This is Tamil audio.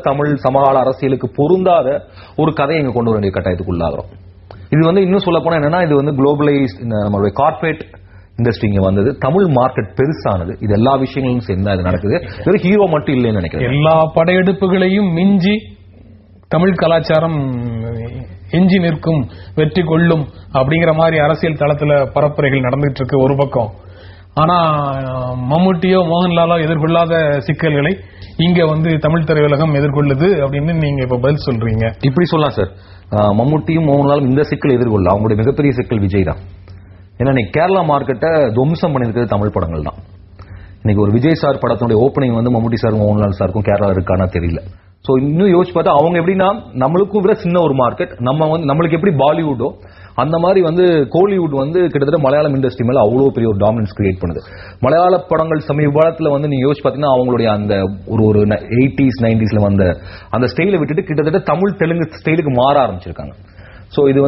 தமிழ் சமகால அரசியலுக்கு பொருந்தாத ஒரு கதையை இங்க கொண்டு வர வேண்டிய கட்டாயத்துக்கு உள்ளாகிறோம். இது இன்னும் சொல்ல போனா என்னன்னா, இது குளோபலைஸ் நம்மளுடைய கார்பரேட் இண்டஸ்ட்ரி இங்க வந்தது, தமிழ் மார்க்கெட் பெருசானது, இது எல்லா விஷயங்களும் சேர்ந்து இது நடக்குது. இது ஹீரோ மட்டும் இல்லைன்னு நினைக்கிறேன். எல்லா படையெடுப்புகளையும் மிஞ்சி தமிழ் கலாச்சாரம் எஞ்சி நிற்கும், வெற்றி கொள்ளும் அப்படிங்கிற மாதிரி அரசியல் தளத்துல பரப்புரைகள் நடந்துட்டு இருக்கு ஒரு பக்கம். ஆனா மம்முட்டியோ மோகன்லாலோ எதிர்கொள்ளாத சிக்கல்களை இங்க தமிழ் திரையுலகம் எதிர்கொள்ளுது அப்படின்னு நீங்க இப்ப பதில் சொல்றீங்க. இப்படி சொல்லலாம் சார். மம்முட்டியும் மோகன்லாலும் இந்த சிக்கல் எதிர்கொள்ள, அவங்களுடைய மிகப்பெரிய சிக்கல் விஜய் தான். ஏன்னா இன்னைக்கு கேரளா மார்க்கெட்டை துவம்சம் பண்ணிருக்கிறது தமிழ் படங்கள் தான். இன்னைக்கு ஒரு விஜய் சார் படத்தினுடைய ஓப்பனிங் மம்முட்டி சார் மோகன்லால் சாருக்கும் கேரளா இருக்கானா தெரியல. சோ இன்னும் யோசிச்சு பார்த்தா அவங்க எப்படின்னா, நம்மளுக்கும் விட சின்ன ஒரு மார்க்கெட், நம்மளுக்கு எப்படி பாலிவுட்டோ அந்த மாதிரி கோலிவுட் கிட்டத்தட்ட மலையாளம் இண்டஸ்ட்ரி மேல அவ்வளவு பெரிய ஒரு டாமினன்ஸ் கிரியேட் பண்ணுது. மலையாள படங்கள் சமீபத்துல நீங்க யோசிச்சு பாத்தீங்கன்னா அவங்களுடைய அந்த ஒரு 80s 90s வந்த அந்த ஸ்டைலை விட்டுட்டு கிட்டத்தட்ட தமிழ் தெலுங்கு ஸ்டைலுக்கு மாற ஆரம்பிச்சிருக்காங்க. சோ இது